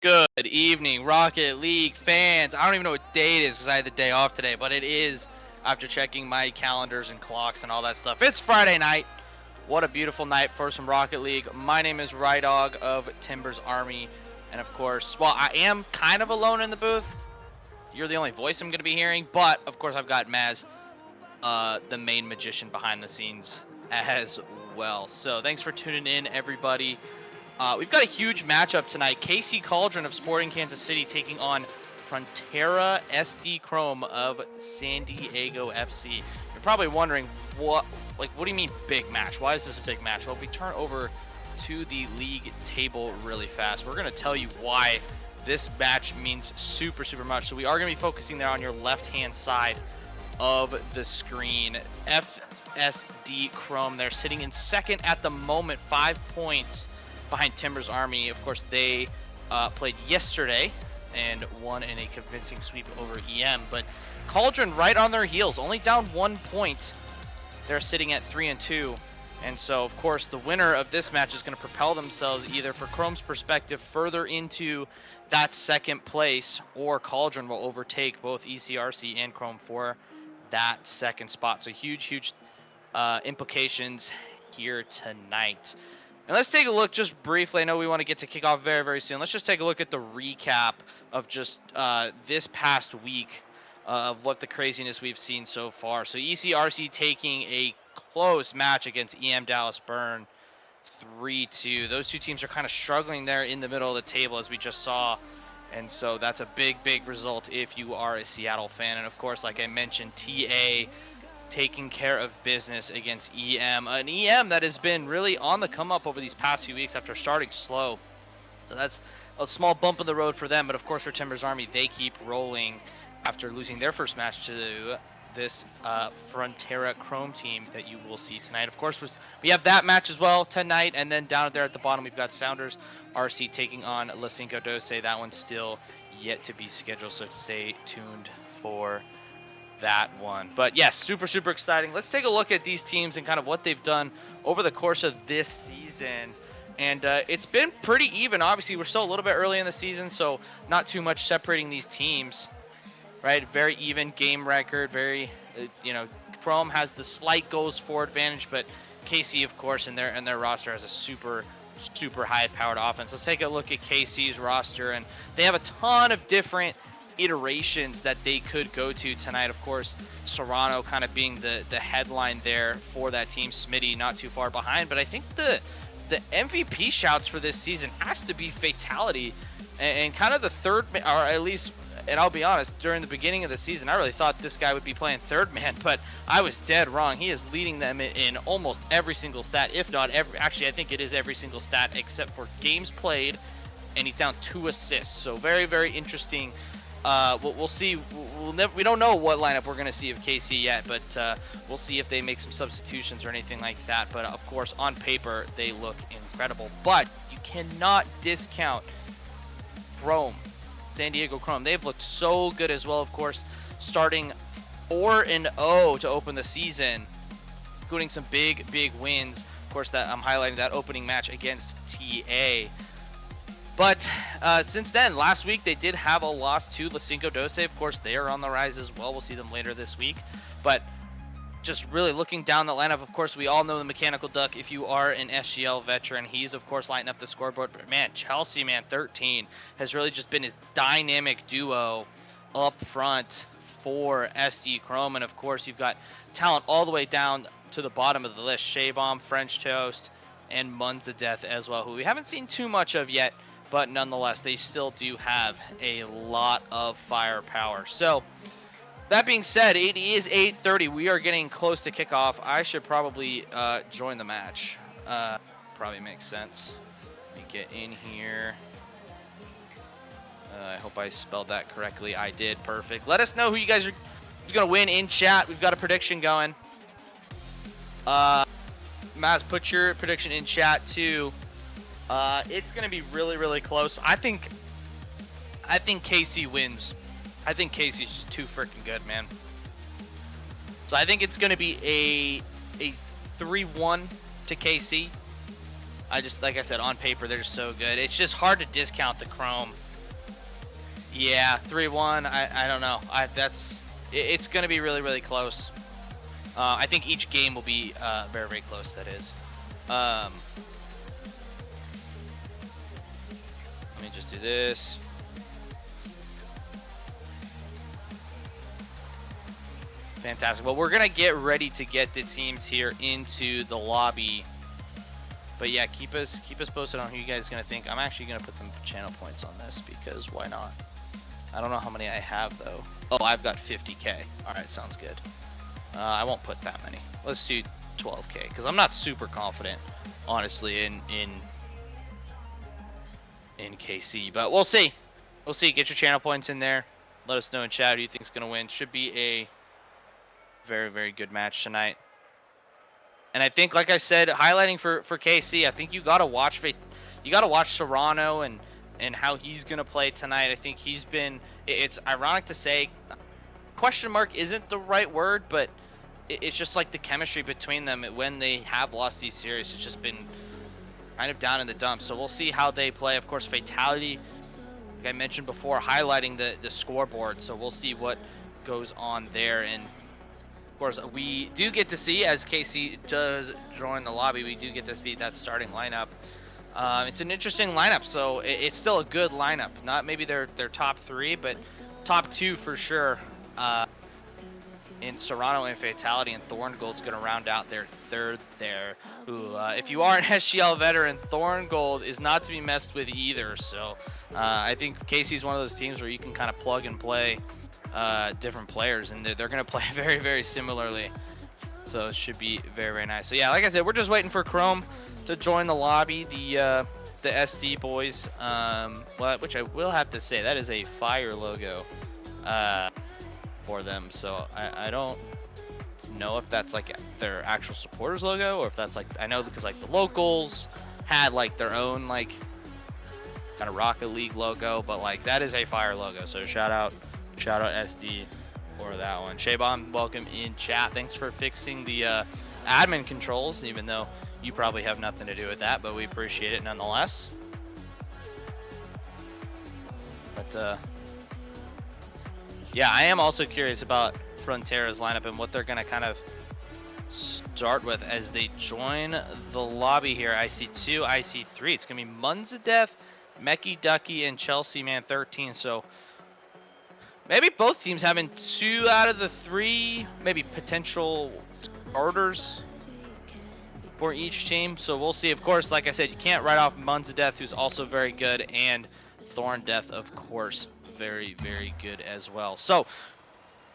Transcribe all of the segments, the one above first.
Good evening, Rocket League fans. I don't even know what day it is because I had the day off today, but it is after checking my calendars and clocks and all that stuff. It's Friday night. What a beautiful night for some Rocket League. My name is Rydog of Timbers Army, and of course, well, I am kind of alone in the booth. You're the only voice I'm going to be hearing, but of course, I've got Maz, the main magician behind the scenes, as well. So thanks for tuning in, everybody. We've got a huge matchup tonight. Cauldron of Sporting Kansas City taking on Frontera SD Chrome of San Diego FC. You're probably wondering what do you mean big match? Why is this a big match? Well, if we turn over to the league table really fast, we're going to tell you why this match means super much. So we are going to be focusing there on your left-hand side of the screen. FSD Chrome, they're sitting in second at the moment, 5 points behind Timbers Army. Of course, they played yesterday and won in a convincing sweep over EM. But Cauldron right on their heels, only down 1 point. They're sitting at 3-2. And so, of course, the winner of this match is going to propel themselves either, for Chrome's perspective, further into that second place, or Cauldron will overtake both ECRC and Chrome for that second spot. So huge implications here tonight. And let's take a look just briefly. I know we want to get to kickoff very soon. Let's just take a look at the recap of just this past week of what the craziness we've seen so far. So ECRC taking a close match against EM Dallas Burn, 3-2. Those two teams are kind of struggling there in the middle of the table, as we just saw. And so that's a big result if you are a Seattle fan. And of course, like I mentioned, TA taking care of business against EM, an EM that has been really on the come up over these past few weeks after starting slow. So that's a small bump in the road for them, but of course for Timbers Army, they keep rolling after losing their first match to this Frontera Chrome team that you will see tonight. Of course, we have that match as well tonight, and then down there at the bottom we've got Sounders RC taking on La Cinco Doce. That one's still yet to be scheduled, so stay tuned for that one. But yes, super exciting. Let's take a look at these teams and kind of what they've done over the course of this season. And it's been pretty even. Obviously, we're still a little bit early in the season, so not too much separating these teams, right? Very even game record. Very, Chrome has the slight goals for advantage, but KC, of course, in their roster has a super high-powered offense. Let's take a look at KC's roster, and they have a ton of different iterations that they could go to tonight. Of course, Serrano kind of being the headline there for that team. Smitty not too far behind, but I think the MVP shouts for this season has to be Fatality, and kind of the third, or at least, and I'll be honest, during the beginning of the season, I really thought this guy would be playing third man, but I was dead wrong. He is leading them in almost every single stat, if not every. Actually, I think it is every single stat except for games played, and he's down 2 assists. So very interesting. We'll see. We don't know what lineup we're going to see of KC yet, but we'll see if they make some substitutions or anything like that. But of course, on paper, they look incredible. But you cannot discount Chrome, San Diego Chrome. They've looked so good as well. Of course, starting 4-0 to open the season, including some big wins. Of course, that I'm highlighting that opening match against TA. But since then, last week, they did have a loss to La Cinco Doce. Of course, they are on the rise as well. We'll see them later this week. But just really looking down the lineup, of course, we all know the Mechanical Duck. If you are an SGL veteran, he's, of course, lighting up the scoreboard. But, man, Chelsea, 13, has really just been his dynamic duo up front for SD Chrome. And, of course, you've got talent all the way down to the bottom of the list. Shaybomb, French Toast, and Munza Death as well, who we haven't seen too much of yet. But nonetheless, they still do have a lot of firepower. So, that being said, it is 8:30. We are getting close to kickoff. I should probably join the match. Probably makes sense. Let me get in here. I hope I spelled that correctly. I did. Perfect. Let us know who you guys are going to win in chat. We've got a prediction going. Maz, put your prediction in chat too. It's going to be really close. I think KC wins. I think KC's just too freaking good, man. So I think it's going to be a 3-1 to KC. Like I said, on paper, they're just so good. It's just hard to discount the Chrome Yeah, 3-1. I don't know. It's going to be really, really close. I think each game will be very, very close, that is. Let me just do this. Fantastic. Well, we're going to get ready to get the teams here into the lobby. But yeah, keep us posted on who you guys are going to think. I'm actually going to put some channel points on this because why not? I don't know how many I have though. Oh, I've got 50K. All right, sounds good. I won't put that many. Let's do 12K because I'm not super confident, honestly, in KC. But we'll see. We'll see. Get your channel points in there. Let us know in chat who you think's gonna win. Should be a very, very good match tonight. And I think, like I said, highlighting for KC, I think you gotta watch Serrano and how he's gonna play tonight. I think he's been. It's ironic to say, question mark isn't the right word, but it's just like the chemistry between them when they have lost these series. It's just been kind of down in the dumps. So we'll see how they play. Of course, Fatality, like I mentioned before, highlighting the scoreboard. So we'll see what goes on there. And of course, we do get to see, as KC does join the lobby, we do get to see that starting lineup. It's an interesting lineup, so it's still a good lineup. Not maybe their top 3, but top 2 for sure. In Serrano and Fatality, and Thorngold's going to round out their third there. Who, if you are an SGL veteran, Thorngold is not to be messed with either. So I think KC's one of those teams where you can kind of plug and play different players, and they're going to play very, very similarly. So it should be very, very nice. So yeah, like I said, we're just waiting for Chrome to join the lobby. The SD boys, which I will have to say, that is a fire logo. For them, so I don't know if that's like their actual supporters logo or if that's like, I know because like the locals had like their own like kind of Rocket League logo, but like that is a fire logo. So shout out SD for that one. Shaybon, welcome in chat. Thanks for fixing the admin controls, even though you probably have nothing to do with that, but we appreciate it nonetheless. But yeah, I am also curious about Frontera's lineup and what they're going to kind of start with as they join the lobby here. I see 2, I see 3. It's going to be Munzadeth, Mecky Ducky, and Chelsea Man 13. So maybe both teams having 2 out of the 3, maybe potential starters for each team. So we'll see. Of course, like I said, you can't write off Munzadeth, who's also very good, and Thorndeath, of course, very, very good as well. So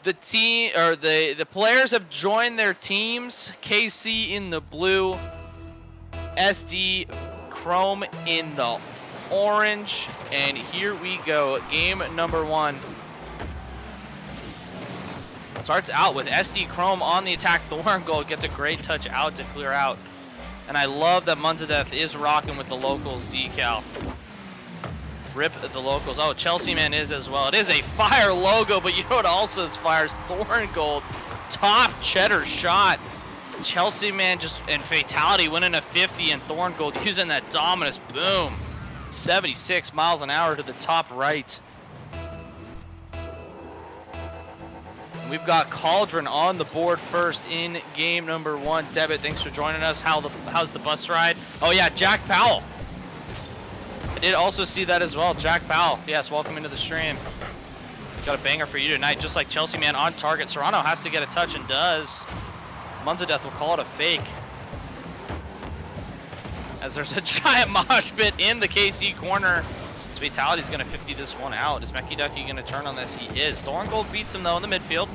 the team, or the players have joined their teams. KC in the blue, SD Chrome in the orange, and here we go. Game number 1 starts out with SD Chrome on the attack. Thorngold gets a great touch out to clear out, and I love that Munzadeth is rocking with the locals decal. Rip the locals. Oh, Chelsea Man is as well. It is a fire logo, but you know what also is fire? Thorngold, top cheddar shot. Chelsea Man just, and Fatality winning a 50, and Thorngold using that Dominus boom. 76 miles an hour to the top right. And we've got Cauldron on the board first in game number 1. Debit, thanks for joining us. How's the bus ride? Oh yeah, Jack Powell. I did also see that as well. Jack Powell, yes, welcome into the stream. Got a banger for you tonight, just like Chelsea Man on target. Serrano has to get a touch and does. Munzadeth will call it a fake, as there's a giant mosh pit in the KC corner. Fatality's going to 50 this one out. Is Mecky Ducky going to turn on this? He is. Thorngold beats him though in the midfield.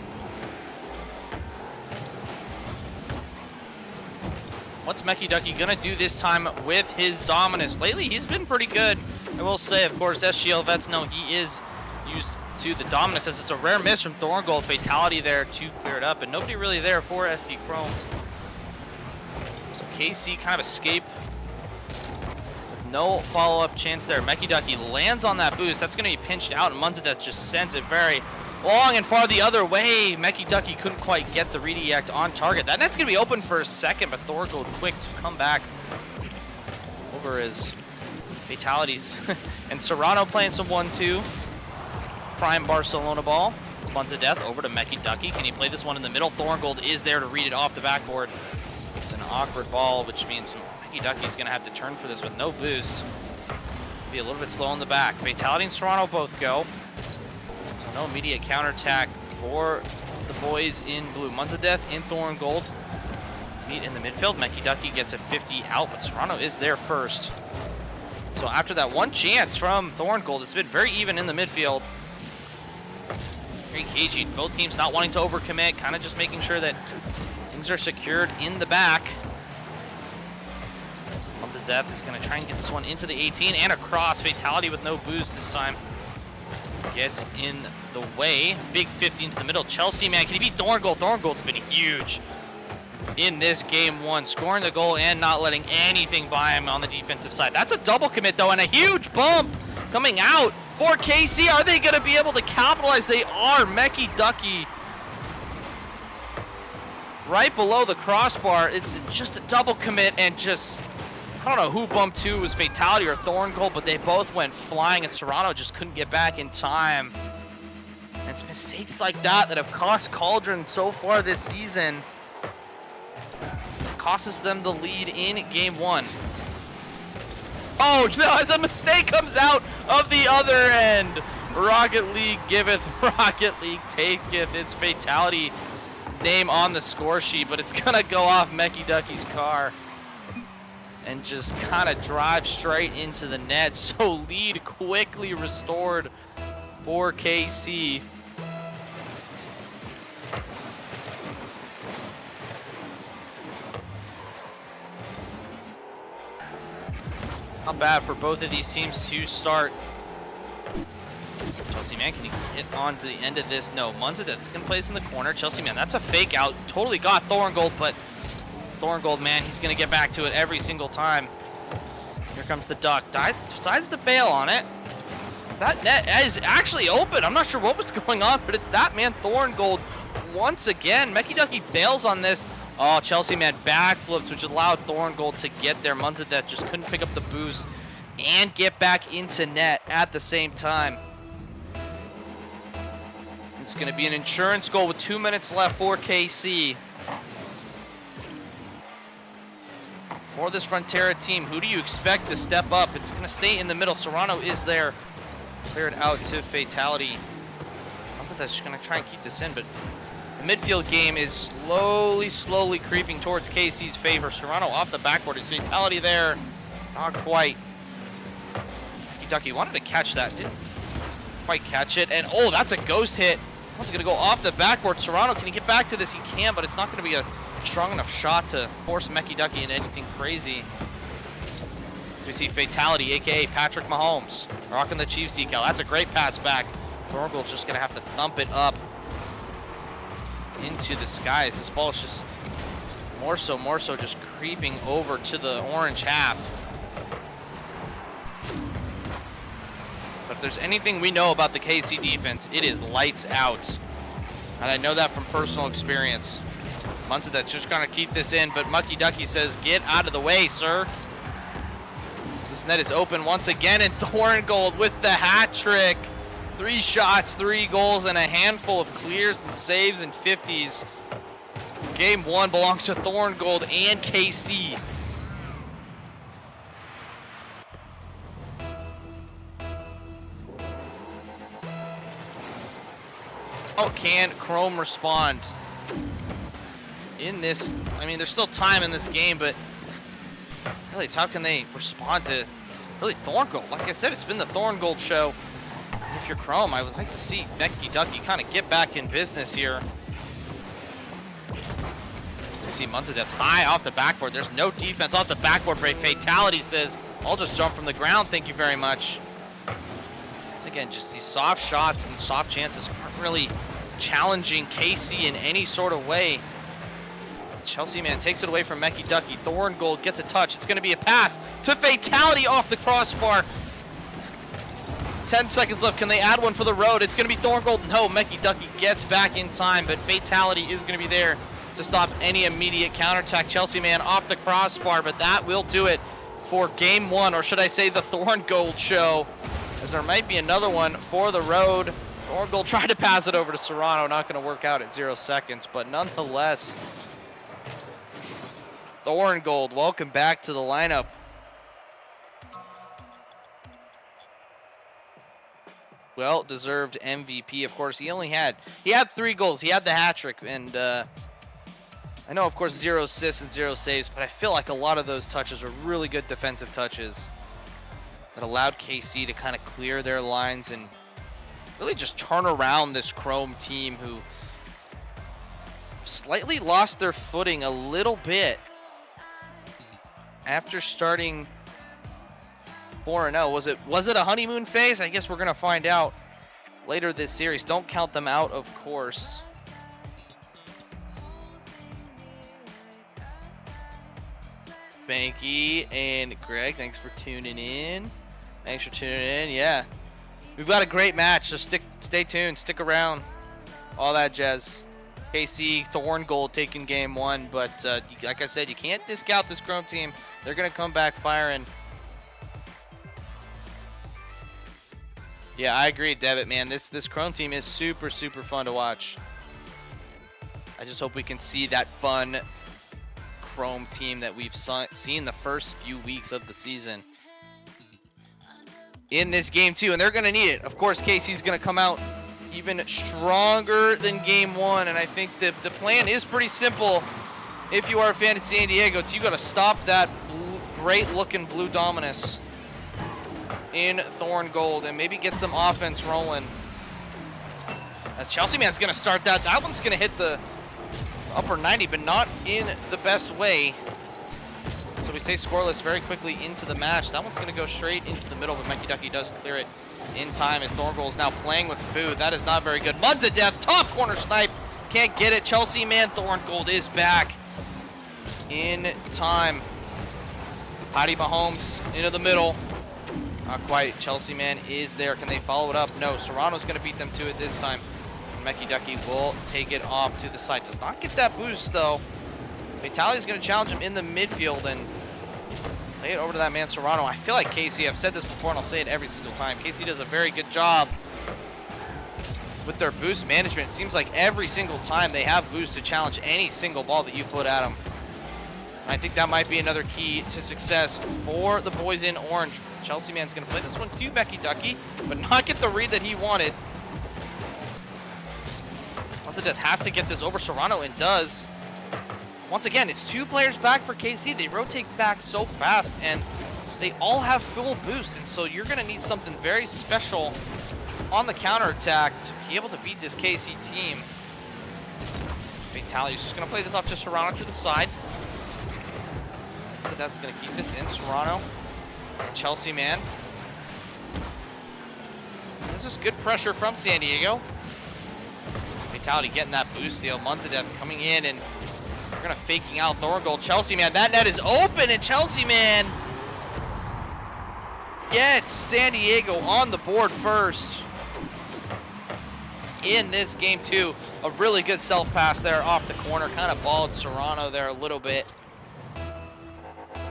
What's Mecky Ducky gonna do this time with his Dominus? Lately, he's been pretty good. I will say, of course, SGL vets know he is used to the Dominus, as it's a rare miss from Thorngold. Fatality there to clear it up, and nobody really there for SD Chrome. So KC kind of escape with no follow-up chance there. Mecky Ducky lands on that boost. That's gonna be pinched out, and Munzadeth just sends it very long and far the other way. Mecky Ducky couldn't quite get the redirect on target. That net's gonna be open for a second, but Thorngold quick to come back over his Fatalities. And Serrano playing some 1-2. prime Barcelona ball. Buns of Death over to Mecky Ducky. Can he play this one in the middle? Thorngold is there to read it off the backboard. It's an awkward ball, which means Mecky Ducky's going to have to turn for this with no boost. Be a little bit slow in the back. Fatality and Serrano both go. So no immediate counterattack for the boys in blue. Buns of Death in Thorngold meet in the midfield. Mecky Ducky gets a 50 out, but Serrano is there first. So after that one chance from Thorngold, it's been very even in the midfield. Very cagey. Both teams not wanting to overcommit, kind of just making sure that things are secured in the back. Buns of Death is going to try and get this one into the 18 and across. Fatality with no boost this time. Gets in the way. Big 50 into the middle. Chelsea, man, can he beat Thorngold? Thorngold's been huge in this game one, scoring the goal and not letting anything by him on the defensive side. That's a double commit though, and a huge bump coming out for KC. Are they going to be able to capitalize? They are. Mecky Ducky right below the crossbar. It's just a double commit, and just, I don't know who bumped who, was Fatality or Thorngold, but they both went flying, and Serrano just couldn't get back in time. And it's mistakes like that that have cost Cauldron so far this season. Costs them the lead in game one. Oh no, as a mistake comes out of the other end. Rocket League giveth, Rocket League taketh. It's Fatality name on the score sheet, but it's gonna go off Mecky Ducky's car and just kind of drive straight into the net. So lead quickly restored for KC. Not bad for both of these teams to start. Chelsea, man, can you get on to the end of this? No, Buns of Death is going to play this in the corner. Chelsea, man, that's a fake out. Totally got Thorngold, but Thorngold, man, he's going to get back to it every single time. Here comes the Duck. Decides to bail on it. That net is actually open. I'm not sure what was going on, but it's that man, Thorngold, once again. Mecky Ducky bails on this. Oh, Chelsea, man, backflips, which allowed Thorngold to get there. Buns of Death just couldn't pick up the boost and get back into net at the same time. It's going to be an insurance goal with 2 minutes left for KC. For this Frontera team, who do you expect to step up? It's going to stay in the middle. Serrano is there. Cleared out to Fatality. Buns of Death just going to try and keep this in, but the midfield game is slowly creeping towards KC's favor. Serrano off the backboard. Is Fatality there? Not quite. Mecky Ducky wanted to catch that. Didn't quite catch it. And oh, that's a ghost hit. It's going to go off the backboard. Serrano, can he get back to this? He can, but it's not going to be a strong enough shot to force Mecky Ducky into anything crazy. So we see Fatality, aka Patrick Mahomes, rocking the Chiefs decal. That's a great pass back. Thorngold's just going to have to thump it up into the skies. This ball is just more so just creeping over to the orange half. But if there's anything we know about the KC defense, it is lights out. And I know that from personal experience. Buns of Death just gonna keep this in, but Mecky Ducky says, get out of the way, sir. This net is open once again, and Thorngold with the hat trick. 3 shots, 3 goals, and a handful of clears and saves and 50s. Game one belongs to Thorngold and KC. How can Chrome respond in this? I mean, there's still time in this game, but really, it's how can they respond to really Thorngold? Like I said, it's been the Thorngold show. If you're Chrome, I would like to see Mecky Ducky kind of get back in business here. You see Buns of Death high off the backboard. There's no defense off the backboard. Great Fatality says, I'll just jump from the ground. Thank you very much. Once again, just these soft shots and soft chances aren't really challenging KC in any sort of way. Chelsea, man, takes it away from Mecky Ducky. Thorngold gets a touch. It's going to be a pass to Fatality off the crossbar. 10 seconds left. Can they add one for the road? It's going to be Thorngold. No, Mecky Ducky gets back in time, but Fatality is going to be there to stop any immediate counterattack. Chelsea, man, off the crossbar, but that will do it for game one, or should I say the Thorngold show, as there might be another one for the road Thorngold tried to pass it over to Serrano, not going to work out at 0 seconds, but nonetheless, Thorngold, welcome back to the lineup. Well-deserved MVP, of course. He had 3 goals. He had the hat trick, and I know, of course, 0 assists and 0 saves, but I feel like a lot of those touches were really good defensive touches that allowed KC to kind of clear their lines and really just turn around this Chrome team who slightly lost their footing a little bit after starting 4-0. Was it a honeymoon phase? I guess we're gonna find out later this series. Don't count them out, of course. Banky and Greg, thanks for tuning in. Yeah, we've got a great match, so stay tuned, stick around, all that jazz. KC Thorngold taking game 1, but like I said, you can't discount this Chrome team. They're gonna come back firing. Yeah, I agree, Devitt, man. This Chrome team is super fun to watch. I just hope we can see that fun Chrome team that we've seen the first few weeks of the season in this game 2, and they're going to need it. Of course, KC's going to come out even stronger than game 1, and I think that the plan is pretty simple. If you are a fan of San Diego, you got to stop that great-looking blue Dominus in Thorngold and maybe get some offense rolling. As Chelsea Man's going to start that. That one's going to hit the upper 90, but not in the best way. So we stay scoreless very quickly into the match. That one's going to go straight into the middle, but Mikey Ducky does clear it in time as Thorngold is now playing with food. That is not very good. Muds of Death, top corner snipe. Can't get it. Chelsea Man Thorngold is back in time. Patty Mahomes into the middle. Not quite. Chelsea Man is there. Can they follow it up? No. Serrano's going to beat them to it this time. Meki Ducky will take it off to the side. Does not get that boost, though. Vitali's going to challenge him in the midfield and lay it over to that man, Serrano. I feel like KC, I've said this before and I'll say it every single time, KC does a very good job with their boost management. It seems like every single time they have boost to challenge any single ball that you put at them. I think that might be another key to success for the boys in orange. Chelsea Man's going to play this one to Meki Ducky, but not get the read that he wanted. Once Death has to get this over Serrano and does. Once again, it's 2 players back for KC. They rotate back so fast and they all have full boost, and so you're going to need something very special on the counterattack to be able to beat this KC team. Vitali's just going to play this off to Serrano to the side. So that's going to keep this in. Serrano and Chelsea Man. This is good pressure from San Diego. Vitality getting that boost deal. Munzadev coming in and we're going to faking out Thorngold. Chelsea Man, that net is open, and Chelsea Man gets San Diego on the board first in this game 2. A really good self pass there off the corner. Kind of balled Serrano there a little bit.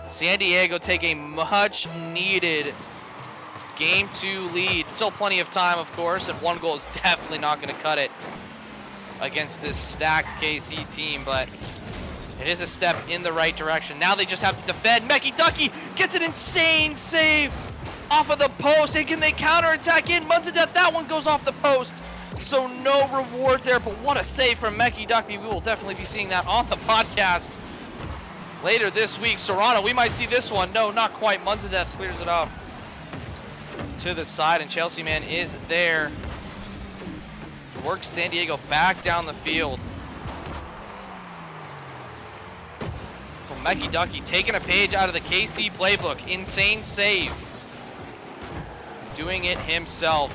San Diego take a much needed game 2 lead. Still plenty of time, of course, and 1 goal is definitely not going to cut it against this stacked KC team, but it is a step in the right direction. Now they just have to defend. Meki Ducky gets an insane save off of the post, and can they counterattack in? Munzadev, that one goes off the post, so no reward there, but what a save from Meki Ducky. We will definitely be seeing that on the podcast later this week. Serrano, we might see this one. No, not quite. Munzadev clears it off to the side, and Chelsea Man is there. Works San Diego back down the field. So Meki Ducky taking a page out of the KC playbook. Insane save. Doing it himself.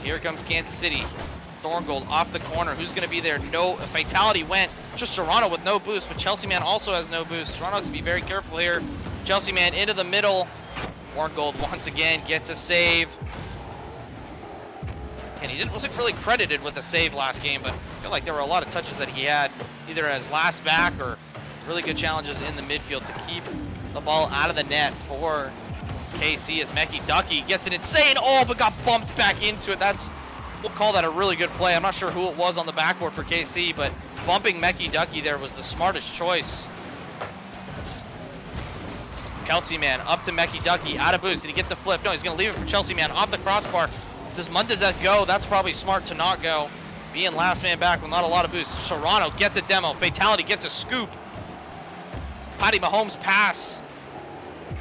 Here comes Kansas City. Thorngold off the corner. Who's going to be there? No. Fatality went. Just Serrano with no boost, but Chelsea Man also has no boost. Serrano has to be very careful here. Chelsea Man into the middle. Thorngold once again gets a save. And he wasn't really credited with a save last game, but I feel like there were a lot of touches that he had, either as last back or really good challenges in the midfield to keep the ball out of the net for KC as Mecky Ducky gets an insane but got bumped back into it. We'll call that a really good play. I'm not sure who it was on the backboard for KC, but bumping Mecky Ducky there was the smartest choice. Chelsea Man up to Mecky Ducky, out of boost. Did he get the flip? No, he's going to leave it for Chelsea Man off the crossbar. Does Mundezeth go? That's probably smart to not go. Being last man back with not a lot of boost. Serrano gets a demo. Fatality gets a scoop. Patty Mahomes pass.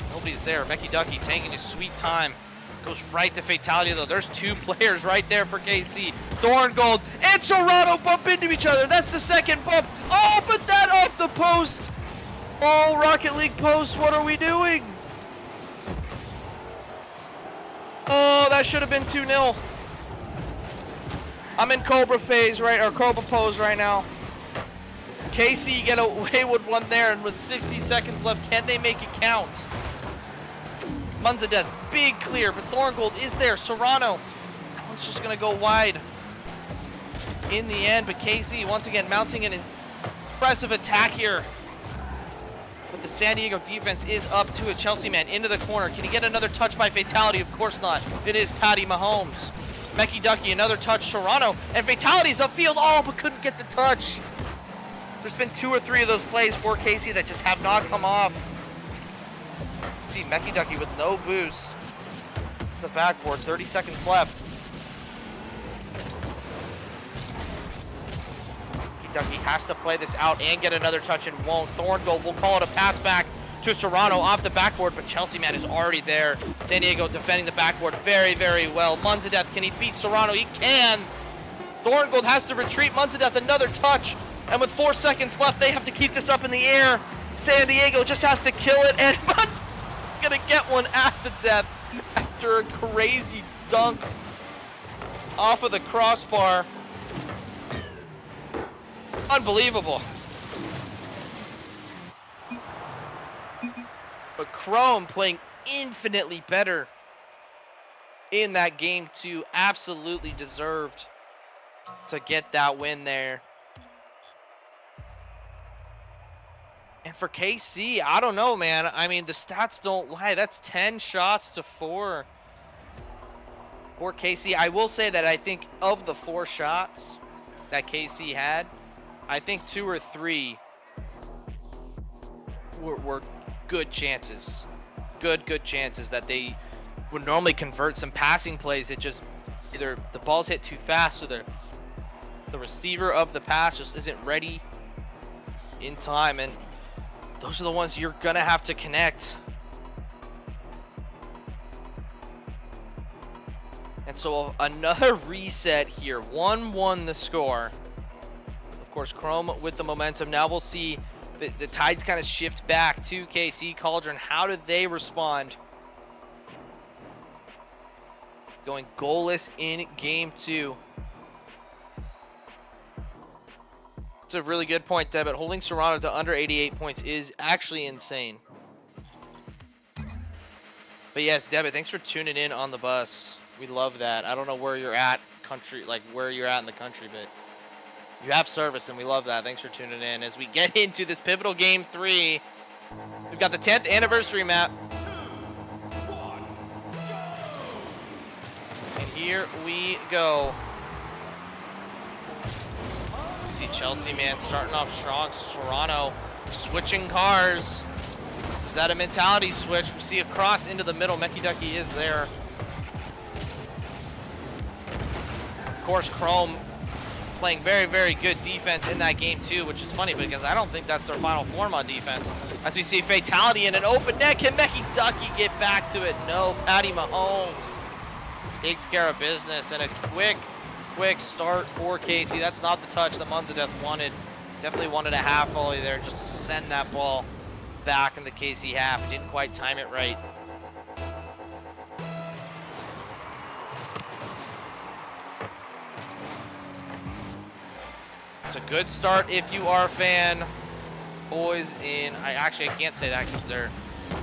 Nobody's there. Mecky Ducky taking his sweet time. Goes right to Fatality though. There's two players right there for KC. Thorngold and Serrano bump into each other. That's the second bump. Oh, but that off the post. Oh, Rocket League post, what are we doing? Oh, that should have been 2-0. I'm in Cobra phase or Cobra pose right now. KC get away with one there, and with 60 seconds left, can they make it count? Mundezeth, big clear, but Thorngold is there. Serrano, that one's just gonna go wide in the end, but KC once again mounting an impressive attack here. But the San Diego defense is up to a Chelsea Man into the corner. Can he get another touch by Fatality? Of course not. It is Patty Mahomes. Mecky Ducky, another touch. Serrano, and Fatality's upfield. Oh, but couldn't get the touch. There's been 2 or 3 of those plays for KC that just have not come off. See, Mecky Ducky with no boost. The backboard, 30 seconds left. Ducky has to play this out and get another touch and won't. Thorngold will call it a pass back to Serrano off the backboard, but Chelsea Man is already there. San Diego defending the backboard very, very well. Mundezeth, can he beat Serrano? He can. Thorngold has to retreat. Mundezeth, another touch. And with 4 seconds left, they have to keep this up in the air. San Diego just has to kill it, and Mundezeth's gonna get one at the death after a crazy dunk off of the crossbar. Unbelievable. But Chrome playing infinitely better in that game too. Absolutely deserved to get that win there. And for KC, I don't know, man. I mean, the stats don't lie. That's 10 shots to 4 for KC. I will say that I think of the 4 shots that KC had, I think 2 or 3 were good chances. Good chances that they would normally convert. Some passing plays that just either the ball's hit too fast or the receiver of the pass just isn't ready in time, and those are the ones you're gonna have to connect. And so another reset here. 1-1 the score. Of course, Chrome with the momentum. Now we'll see the tides kind of shift back to KC. Cauldron, how do they respond? Going goalless in game 2. It's a really good point, Debit. Holding Serrano to under 88 points is actually insane. But yes, Debit, thanks for tuning in on the bus. We love that. I don't know where you're at, where you're at in the country, but you have service, and we love that. Thanks for tuning in. As we get into this pivotal game 3, we've got the 10th anniversary map. And here we go. We see Chelsea Man starting off strong. Serrano switching cars. Is that a mentality switch? We see a cross into the middle. Mecky Ducky is there. Of course, Chrome playing very, very good defense in that game too, which is funny because I don't think that's their final form on defense. As we see Fatality in an open net, can Mecky Ducky get back to it? No, Patty Mahomes takes care of business, and a quick start for KC. That's not the touch that Mundezeth wanted. Definitely wanted a half volley there just to send that ball back in the KC half. Didn't quite time it right. It's a good start if you are a fan. Boys in, I can't say that because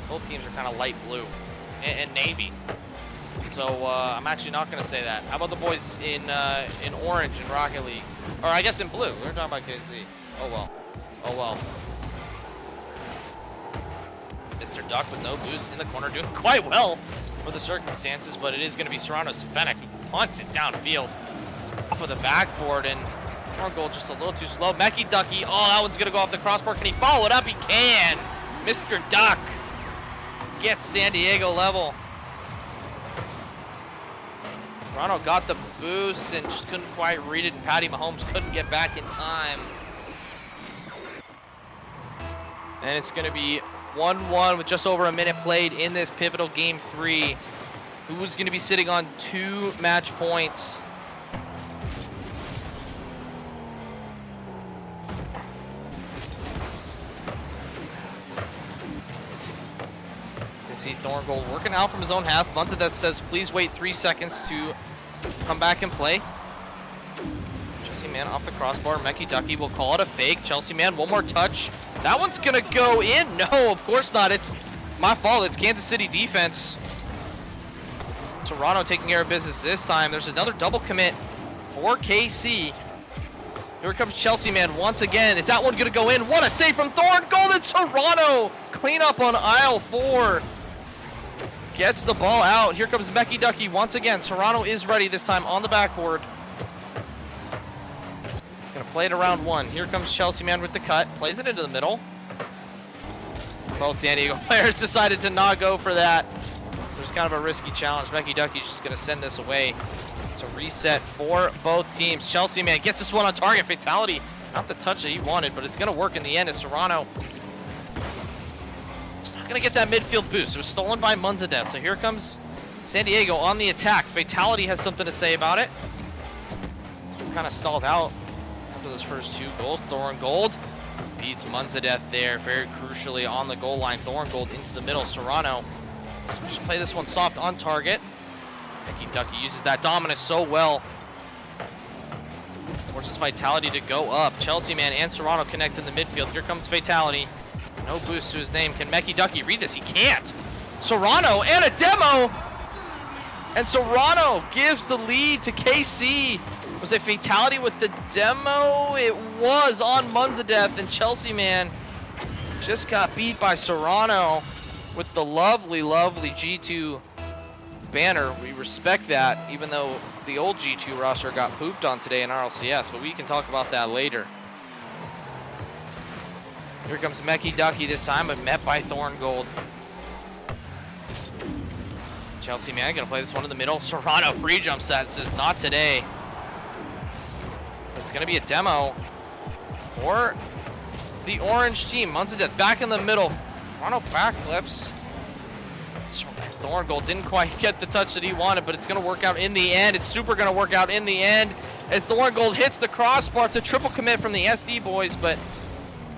both teams are kind of light blue and navy. So I'm actually not gonna say that. How about the boys in orange in Rocket League, or I guess in blue? We're talking about KC. Oh well. Mr. Duck with no boost in the corner, doing quite well for the circumstances, but it is going to be Serrano's Fennec who punts it downfield off of the backboard, and Thorngold just a little too slow. Mecky Ducky, oh, that one's going to go off the crossbar. Can he follow it up? He can. Mr. Duck gets San Diego level. Toronto got the boost and just couldn't quite read it, and Patty Mahomes couldn't get back in time. And it's going to be 1-1 with just over a minute played in this pivotal game 3. Who's going to be sitting on 2 match points? You see Thorngold working out from his own half. Munta that says, please wait 3 seconds to come back and play. Chelsea Man off the crossbar. Mecky Ducky will call it a fake. Chelsea Man, one more touch. That one's going to go in. No, of course not. It's my fault. It's Kansas City defense. Toronto taking care of business this time. There's another double commit for KC. Here comes Chelsea Man once again. Is that one going to go in? What a save from Thorngold, and Toronto clean up on aisle 4. Gets the ball out. Here comes Mecky Ducky once again. Toronto is ready this time on the backboard. He's going to play it around 1. Here comes Chelsea Man with the cut. Plays it into the middle. Both San Diego players decided to not go for that. It was kind of a risky challenge. Mecky Ducky's just going to send this away to reset for both teams. Chelsea Man gets this one on target. Fatality. Not the touch that he wanted, but it's going to work in the end as Toronto. It's not going to get that midfield boost. It was stolen by Munzadeth. So here comes San Diego on the attack. Fatality has something to say about it. Kind of stalled out after those first 2 goals. Thorngold beats Munzadeth there very crucially on the goal line. Thorngold into the middle. Serrano just play this one soft on target. Mecky Ducky uses that dominance so well. Forces Vitality to go up. Chelsea Man and Serrano connect in the midfield. Here comes Fatality. No boost to his name. Can Mecky Ducky read this? He can't. Serrano and a demo. And Serrano gives the lead to KC. Was it Fatality with the demo? It was on Munzadeth, and Chelsea Man just got beat by Serrano with the lovely, lovely G2 banner. We respect that, even though the old G2 roster got pooped on today in RLCS, but we can talk about that later. Here comes Mecky Ducky this time, but met by Thorngold. Chelsea Man gonna play this one in the middle. Serrano free jumps that, says not today. It's gonna be a demo for the orange team. Munzadeth back in the middle. Serrano backflips. Thorngold didn't quite get the touch that he wanted, but it's gonna work out in the end. It's super gonna work out in the end as Thorngold hits the crossbar. It's a triple commit from the SD boys, but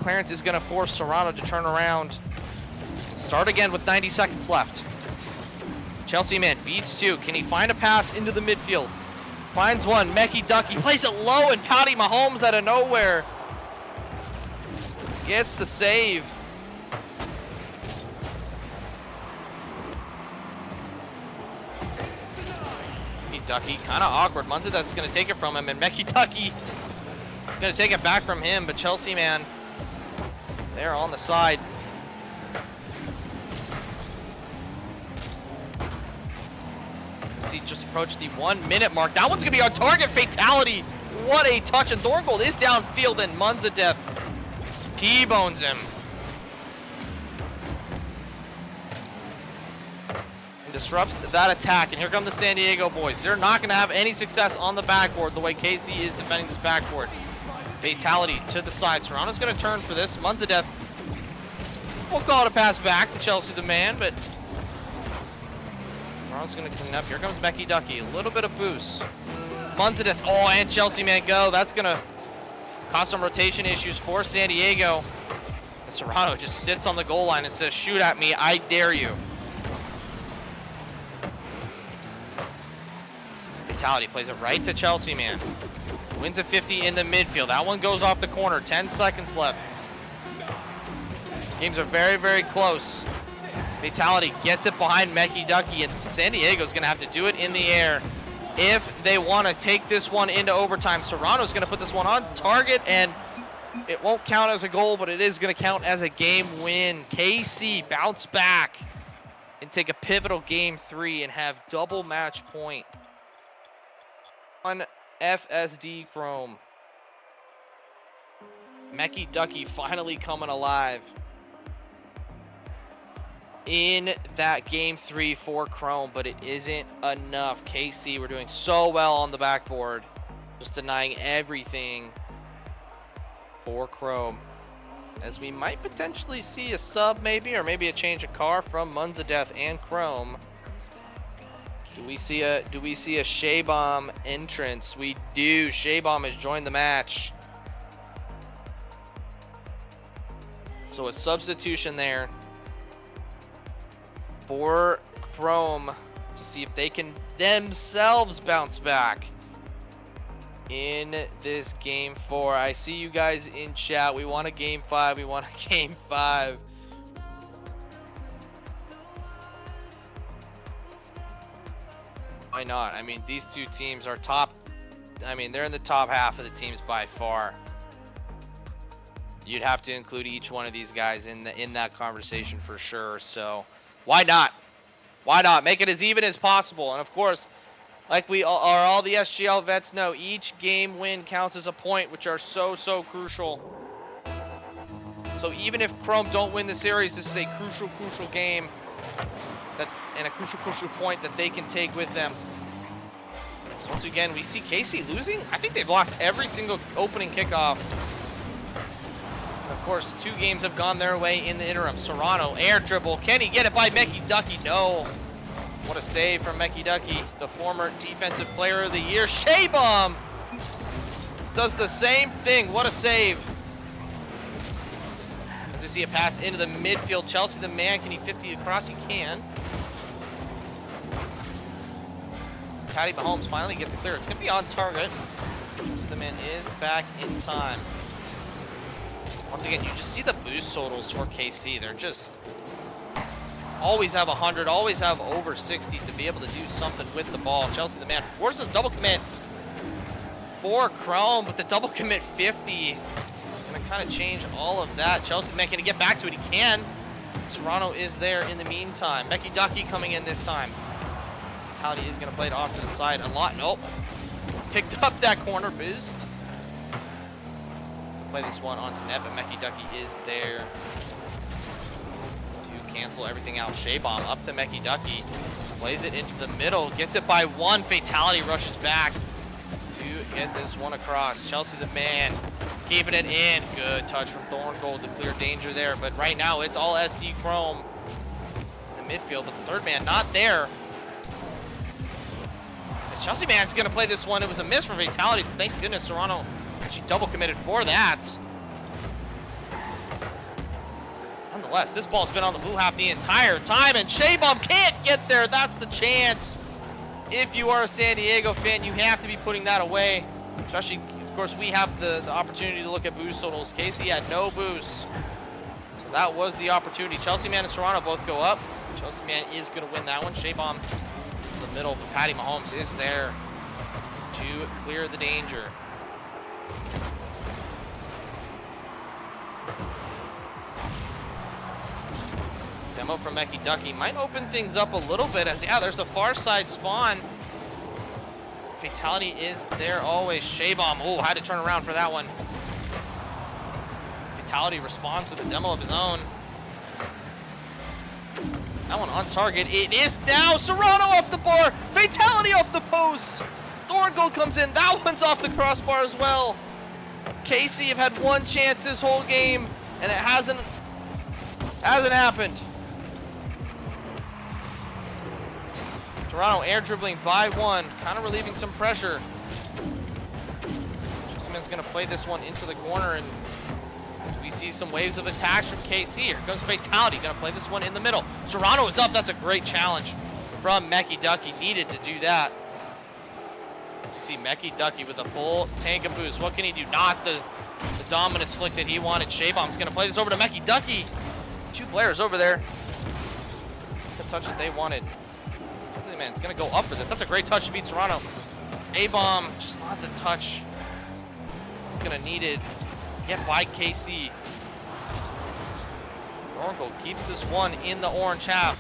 Clarence is gonna force Serrano to turn around and start again with 90 seconds left. Chelsea Man beats 2. Can he find a pass into the midfield? Finds one. Mecky Ducky plays it low, and Patty Mahomes out of nowhere gets the save. Mecky Ducky, kind of awkward. Munzadeth's going to take it from him, and Mecky Ducky going to take it back from him, but Chelsea Man there on the side. He just approached the 1 minute mark. That one's gonna be on target. Fatality. What a touch. And Thorngold is downfield, and Munzadeth T-bones him. And disrupts that attack. And here come the San Diego boys. They're not gonna have any success on the backboard the way KC is defending this backboard. Fatality to the side. Serrano's gonna turn for this. Munzadeth will call it a pass back to Chelsea the Man, but Toronto's going to clean up. Here comes Mecky Ducky. A little bit of boost. Munzadeth. Oh, and Chelsea Man go. That's going to cause some rotation issues for San Diego. And Serrano just sits on the goal line and says, shoot at me. I dare you. Fatality plays it right to Chelsea Man. Wins a 50 in the midfield. That one goes off the corner. 10 seconds left. Games are very, very close. Fatality gets it behind Mecky Ducky, and San Diego's going to have to do it in the air if they want to take this one into overtime. Serrano's going to put this one on target, and It won't count as a goal, but it is going to count as a game win. KC bounce back and take a pivotal game 3 and have double match point on FSD Chrome. Mecky Ducky finally coming alive in that game 3 for Chrome, but it isn't enough. KC, we're doing so well on the backboard, just denying everything for Chrome, as we might potentially see a sub maybe, or maybe a change of car from Munzadeth and Chrome. Do we see a Shaybomb entrance? We do. Shaybomb has joined the match. So a substitution there for Chrome to see if they can themselves bounce back in this game 4. I see you guys in chat. We want a game 5. We want a game 5. Why not? I mean, these two teams are top. I mean, they're in the top half of the teams by far. You'd have to include each one of these guys in that conversation for sure. So why not? Why not? Make it as even as possible. And of course, like all the SGL vets know, each game win counts as a point, which are so crucial. So even if Chrome don't win the series, this is a crucial game and a crucial point that they can take with them. So once again, we see KC losing. I think they've lost every single opening kickoff. Of course, 2 games have gone their way in the interim. Serrano, air dribble. Can he get it by Mecky Ducky? No. What a save from Mecky Ducky, the former Defensive Player of the Year. Shaybomb does the same thing. What a save. As we see a pass into the midfield. Chelsea, the man, can he 50 across? He can. Patty Mahomes finally gets a clear. It's going to be on target. Chelsea, the man, is back in time. Once again, you just see the boost totals for KC. They're just always have 100, always have over 60 to be able to do something with the ball. Chelsea, the man, forces a double commit for Chrome, but the double commit 50 gonna kind of change all of that. Chelsea, the man, can he get back to it? He can. Serrano is there in the meantime. Mecky Ducky coming in this time. Vitality is gonna play it off to the side a lot. Nope. Picked up that corner boost. Play this one onto net, but Mecky Ducky is there to cancel everything out. Shaybomb up to Mecky Ducky, plays it into the middle, gets it by 1. Fatality rushes back to get this one across. Chelsea, the man, keeping it in. Good touch from Thorngold to clear danger there, but right now it's all SC Chrome in the midfield. The third man not there. The Chelsea man's gonna play this one. It was a miss for Fatality, so thank goodness Serrano she double committed for that. Nonetheless, this ball's been on the blue half the entire time, and Shaybomb can't get there. That's the chance. If you are a San Diego fan, you have to be putting that away. Especially, of course, we have the opportunity to look at boost totals. Casey had no boost. So that was the opportunity. Chelsea man and Serrano both go up. Chelsea man is going to win that one. Shaybomb in the middle, but Patty Mahomes is there to clear the danger. Demo from Mecky Ducky might open things up a little bit, as yeah, there's a far side spawn. Fatality is there always. Shaybomb, oh, had to turn around for that one. Fatality responds with a demo of his own. That one on target. It is now. Serrano off the bar. Fatality off the post. Thorngold comes in. That one's off the crossbar as well. KC have had one chance this whole game, and it hasn't happened. Toronto air dribbling by 1, kind of relieving some pressure. Chesterman's going to play this one into the corner, and we see some waves of attacks from KC. Here comes Fatality, going to play this one in the middle. Serrano is up. That's a great challenge from Mecky Ducky. Needed to do that. As you see Mecky Ducky with a full tank of boost. What can he do? Not the Dominus flick that he wanted. Shaybomb's going to play this over to Mecky Ducky. 2 players over there. The touch that they wanted. Man, it's going to go up for this. That's a great touch to beat Serrano. A-bomb, just not the touch. Going to need it yet by KC. Thorngold keeps this one in the orange half.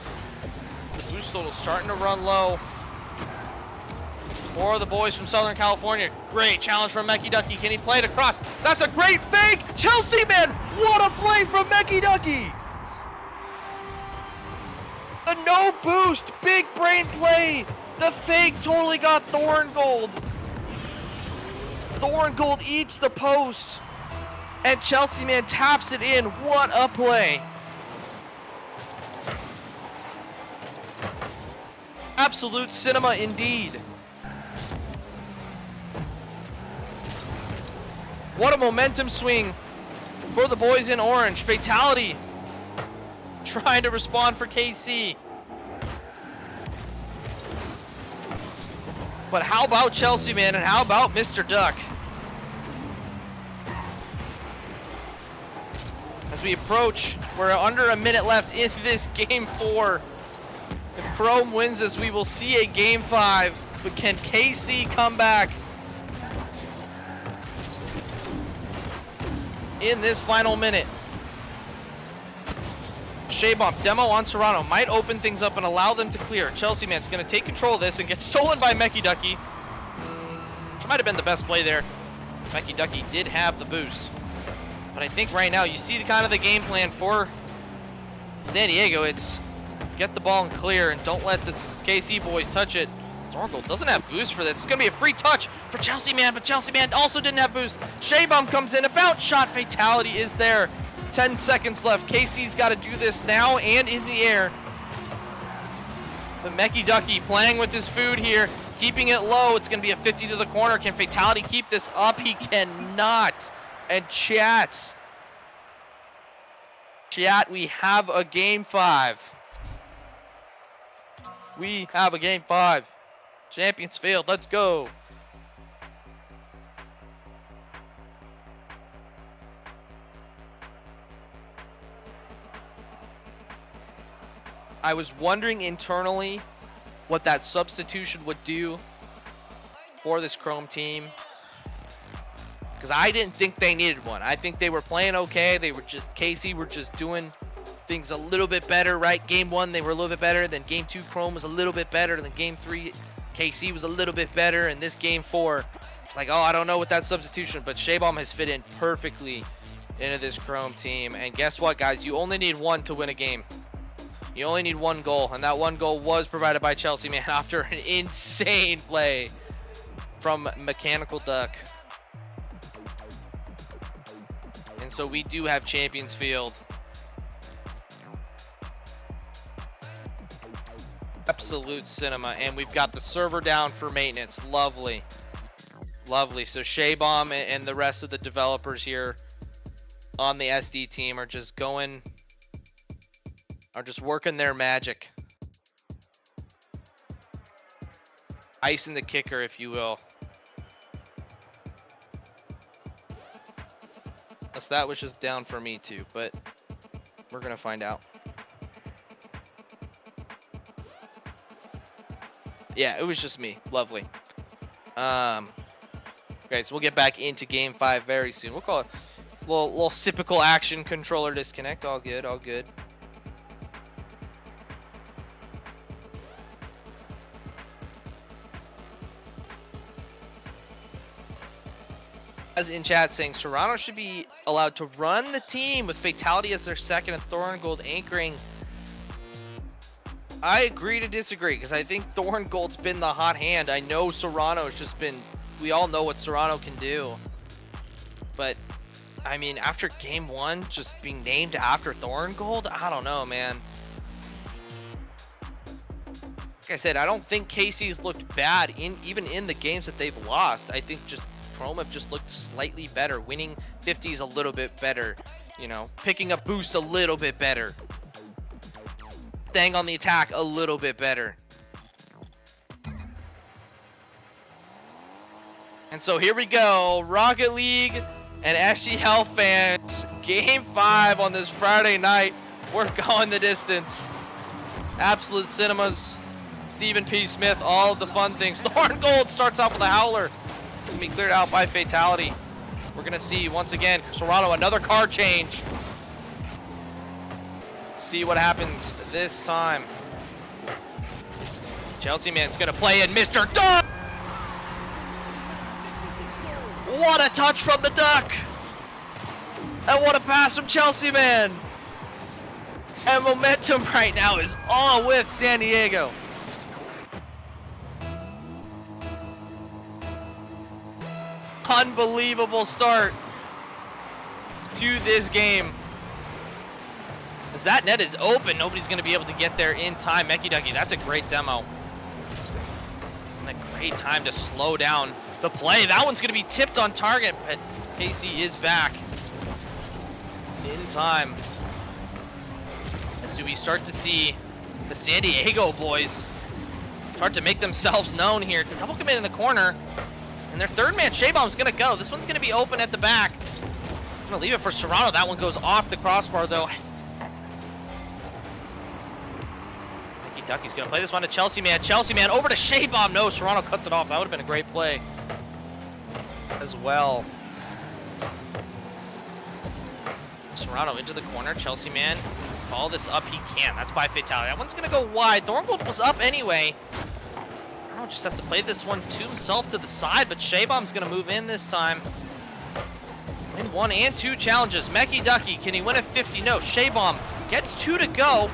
The boost total starting to run low for the boys from Southern California. Great challenge from Mecky Ducky. Can he play it across? That's a great fake! Chelsea, man! What a play from Mecky Ducky! The no boost, big brain play. The fake totally got Thorngold. Thorngold eats the post. And Chelsea, man, taps it in. What a play. Absolute cinema indeed. What a momentum swing for the boys in orange. Fatality trying to respond for KC. But how about Chelsea, man, and how about Mr. Duck? As we approach, we're under a minute left in this game 4. If Chrome wins this, we will see a game 5. But can KC come back in this final minute? Shaybomb demo on Serrano might open things up and allow them to clear. Chelsea, man's going to take control of this and get stolen by Mecky Ducky. Which might have been the best play there. Mecky Ducky did have the boost. But I think right now you see the kind of the game plan for San Diego. It's get the ball and clear and don't let the KC boys touch it. Thorngold doesn't have boost for this. It's going to be a free touch for Chelsea, man, but Chelsea, man, also didn't have boost. Shaybomb comes in. A bounce shot. Fatality is there. 10 seconds left. KC's got to do this now and in the air. But Mecky Ducky playing with his food here, keeping it low. It's going to be a 50 to the corner. Can Fatality keep this up? He cannot. And chat, we have a game 5. We have a game 5. Champions Field, let's go. I was wondering internally what that substitution would do for this Chrome team, because I didn't think they needed one. I think they were playing okay. They were just, KC were just doing things a little bit better, right? Game 1, they were a little bit better. Then game 2, Chrome was a little bit better. Then game 3, KC was a little bit better. And this game 4, it's like, oh, I don't know with that substitution. But Shaybomb has fit in perfectly into this Chrome team. And guess what, guys? You only need one to win a game. You only need one goal. And that one goal was provided by Chelsea, man, after an insane play from Mechanical Duck. And so we do have Champions Field. Absolute cinema. And we've got the server down for maintenance. Lovely. Lovely. So Shaybomb and the rest of the developers here on the SD team are just going, are just working their magic. Icing the kicker, if you will. Unless that was just down for me too, but we're gonna find out. Yeah, it was just me. Lovely. Okay, so we'll get back into game 5 very soon. We'll call it a little typical action controller disconnect. All good, all good. As in chat saying Serrano should be allowed to run the team with Fatality as their second and Thorngold anchoring. I agree to disagree, because I think Thorngold's been the hot hand. I know Serrano's just been, we all know what Serrano can do. But, I mean, after game 1 just being named after Thorngold, I don't know, man. Like I said, I don't think KC's looked bad even in the games that they've lost. I think just Chrome have just looked slightly better. Winning 50s a little bit better. You know, picking up boost a little bit better. Staying on the attack a little bit better. And so here we go. Rocket League and SGL fans. Game 5 on this Friday night. We're going the distance. Absolute cinemas. Stephen P. Smith, all of the fun things. Thorngold starts off with a howler. It's going to be cleared out by Fatality. We're going to see, once again, Serrano, another card change. See what happens this time. Chelsea man's going to play in Mr. Duck. What a touch from the Duck. And what a pass from Chelsea man. And momentum right now is all with San Diego. Unbelievable start to this game. As that net is open, nobody's going to be able to get there in time. Mecky Ducky, that's a great demo. And a great time to slow down the play. That one's going to be tipped on target, but KC is back in time. As we start to see the San Diego boys start to make themselves known here. It's a double commit in the corner. And their third man, Shaybaum's going to go. This one's going to be open at the back. I'm going to leave it for Serrano. That one goes off the crossbar, though. Mecky Ducky's going to play this one to Chelsea man. Chelsea man over to Shaybaum. No, Serrano cuts it off. That would have been a great play as well. Serrano into the corner. Chelsea man. Follow this up. He can. That's by fatality. That one's going to go wide. Thorngold was up anyway. Just has to play this one to himself to the side, but Shaybaum's going to move in this time. Win 1 and 2 challenges. Mecky Ducky, can he win a 50? No, Shaybaum gets 2 to go.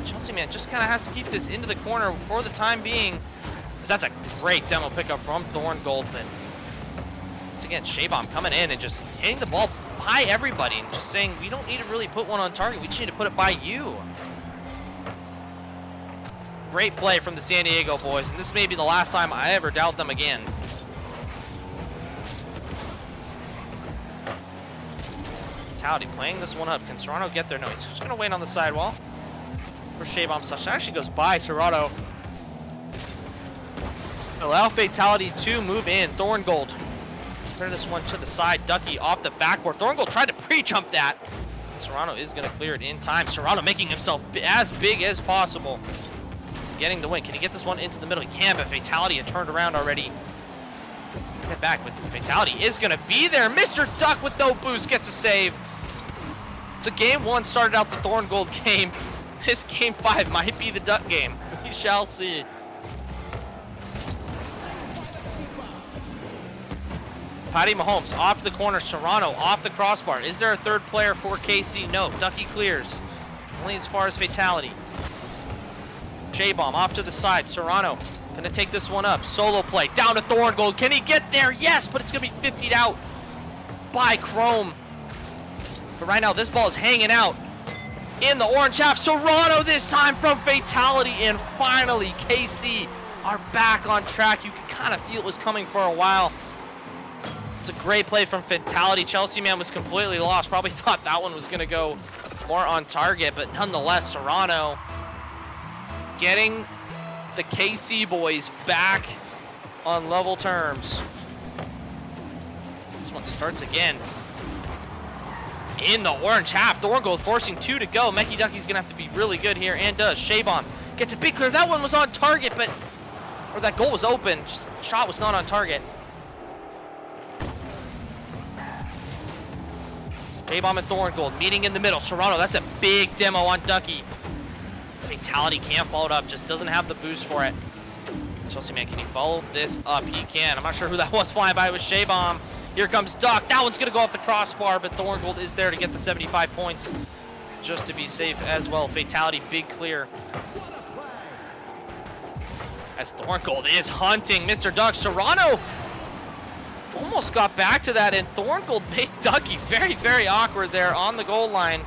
Chelsea man just kind of has to keep this into the corner for the time being. That's a great demo pickup from Thorngold, but once again, Shaybaum coming in and just hitting the ball by everybody and just saying, we don't need to really put one on target, we just need to put it by you. Great play from the San Diego boys, and this may be the last time I ever doubt them again. Vitality playing this one up. Can Serrano get there? No, he's just going to wait on the sidewall for Shaybaum. That actually goes by Serrano. Allow Fatality to move in. Thorngold. Turn this one to the side. Ducky off the backboard. Thorngold tried to pre-jump that. Serrano is going to clear it in time. Serrano making himself as big as possible. Getting the win. Can he get this one into the middle? He can, but Fatality had turned around already. Get back, but Fatality is going to be there. Mr. Duck with no boost gets a save. So game 1 started out the Thorngold game. This game 5 might be the Duck game. We shall see. Patty Mahomes off the corner. Serrano off the crossbar. Is there a third player for KC? No. Ducky clears. Only as far as Fatality. Shaybaum off to the side. Serrano gonna take this one up. Solo play down to Thorngold. Can he get there? Yes, but it's gonna be 50'd out by Chrome. But right now this ball is hanging out in the orange half. Serrano this time from Fatality, and finally KC are back on track. You can kind of feel it was coming for a while. It's a great play from Fatality. Chelsea man was completely lost. Probably thought that one was gonna go more on target, but nonetheless, Serrano getting the KC boys back on level terms. This one starts again in the orange half. Thorngold forcing 2 to go. Mecky Ducky's gonna have to be really good here, and does. Shaybaum gets a big clear. That one was on target, but or that goal was open. Just shot was not on target. Shaybaum and Thorngold meeting in the middle. Serrano, that's a big demo on Ducky. Fatality can't follow it up, just doesn't have the boost for it. Chelsea man, can he follow this up? He can. I'm not sure who that was flying by. It was Shaybaum. Here comes Duck. That one's going to go off the crossbar, but Thorngold is there to get the 75 points just to be safe as well. Fatality, big clear. As Thorngold is hunting Mr. Duck. Serrano almost got back to that, and Thorngold made Ducky very, very awkward there on the goal line.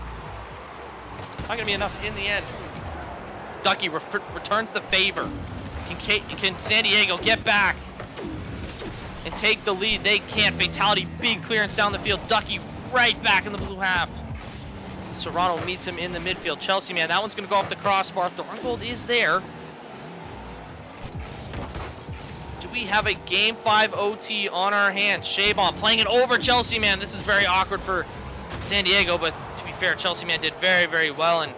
Not going to be enough in the end. Ducky returns the favor. Can San Diego get back and take the lead? They can't. Fatality, big clearance down the field. Ducky right back in the blue half. Serrano meets him in the midfield. Chelsea man, that one's going to go off the crossbar. Thorngold is there. Do we have a Game 5 OT on our hands? Shaybaum playing it over Chelsea man. This is very awkward for San Diego, but to be fair, Chelsea man did very, very well, and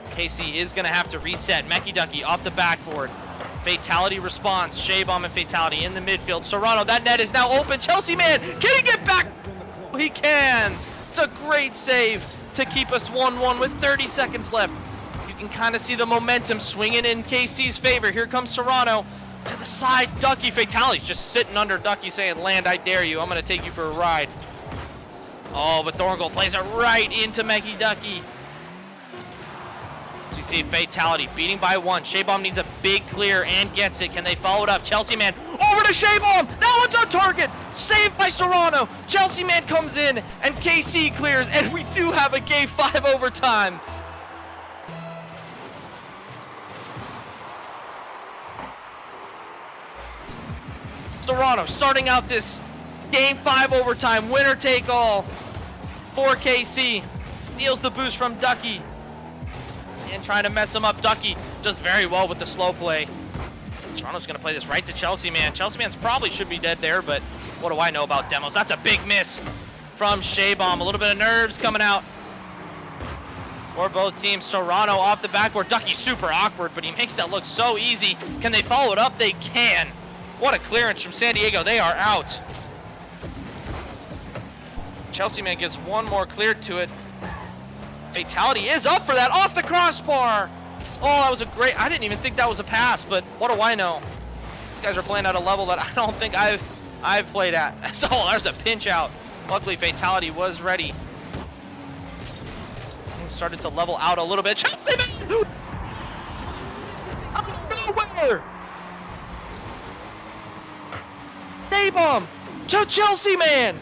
KC is going to have to reset. Mecky Ducky off the backboard. Fatality responds. Shaybomb and Fatality in the midfield. Serrano, that net is now open. Chelsea man, can he get back? He can. It's a great save to keep us 1-1 with 30 seconds left. You can kind of see the momentum swinging in KC's favor. Here comes Serrano to the side. Ducky, Fatality's just sitting under Ducky saying, land, I dare you. I'm going to take you for a ride. Oh, but Thorngold plays it right into Meggy Ducky. So you see Fatality beating by 1. Shaybomb needs a big clear and gets it. Can they follow it up? Chelsea man over to Shaybomb. Now it's on target. Saved by Serrano. Chelsea man comes in and KC clears. And we do have a game 5 overtime. Serrano starting out this game 5 overtime. Winner take all for KC. Steals the boost from Ducky. And trying to mess him up. Ducky does very well with the slow play. Toronto's going to play this right to Chelsea man. Chelsea man's probably should be dead there, but what do I know about demos? That's a big miss from Shaybomb. A little bit of nerves coming out for both teams. Serrano off the backboard. Ducky's super awkward, but he makes that look so easy. Can they follow it up? They can. What a clearance from San Diego. They are out. Chelsea man gets one more cleared to it. Fatality is up for that off the crossbar. Oh, that was a great, I didn't even think that was a pass, but what do I know? These guys are playing at a level that I don't think I've played at. So there's a pinch out. Luckily Fatality was ready. Things started to level out a little bit. Chelsea man! Out of nowhere! Shaybomb to Chelsea man!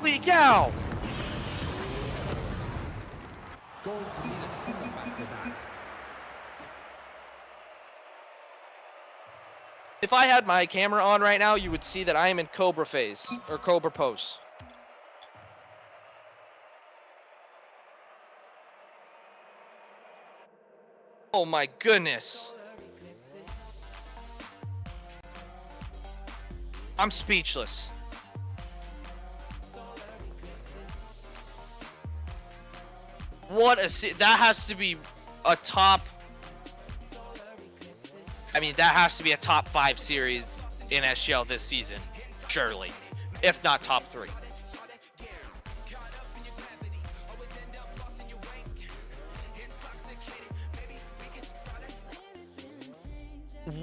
Holy cow! Going to need a tiller back to that. If I had my camera on right now, you would see that I am in Cobra phase, or Cobra pose. Oh my goodness. I'm speechless. What a that has to be a top. I mean, that has to be a top 5 series in SGL this season, surely, if not top 3.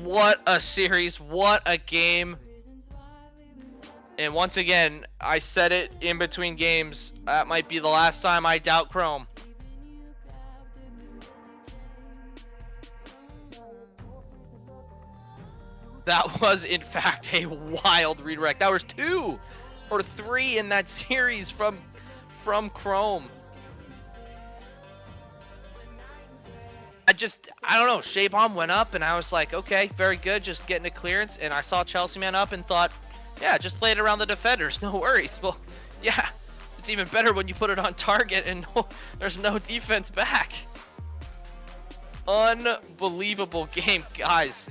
What a series! What a game! And once again, I said it in between games. That might be the last time I doubt Chrome. That was, in fact, a wild redirect. That was 2 or 3 in that series from Chrome. I don't know. Shaybomb went up, and I was like, okay, very good, just getting a clearance. And I saw Chelsea man up and thought, yeah, just play it around the defenders, no worries. Well, yeah, it's even better when you put it on target and there's no defense back. Unbelievable game, guys.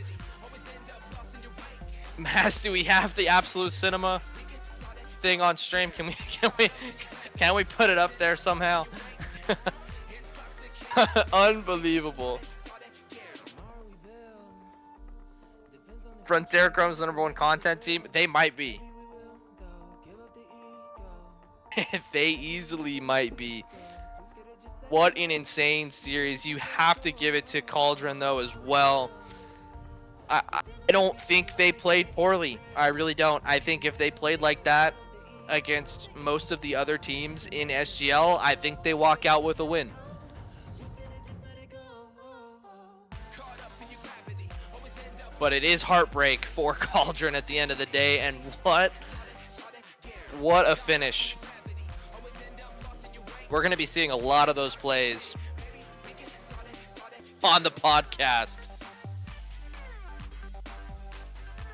Mass, do we have the Absolute Cinema thing on stream? Can we put it up there somehow? Unbelievable. Frontera Chrome's the #1 content team. They might be. They easily might be. What an insane series. You have to give it to Cauldron though as well. I don't think they played poorly. I really don't. I think if they played like that against most of the other teams in SGL, I think they walk out with a win. But it is heartbreak for Cauldron at the end of the day, and what a finish. We're going to be seeing a lot of those plays on the podcast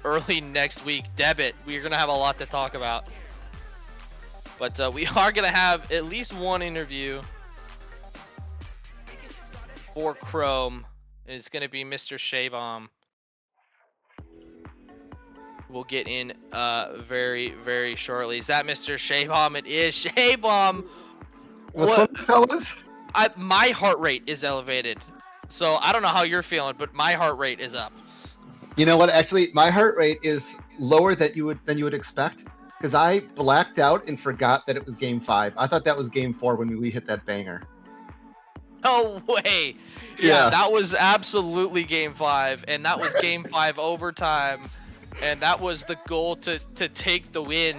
early next week. Debit, we're going to have a lot to talk about. But we are going to have at least one interview for Chrome. It's going to be Mr. Shaybomb. We'll get in very, very shortly. Is that Mr. Shaybomb? It is. Shaybomb! What's up, fellas? My heart rate is elevated. So I don't know how you're feeling, but my heart rate is up. You know what? Actually, my heart rate is lower than you would expect because I blacked out and forgot that it was Game 5. I thought that was Game 4 when we hit that banger. No way. Yeah, Yeah. that was absolutely game 5, and that was game 5 overtime, and that was the goal to take the win.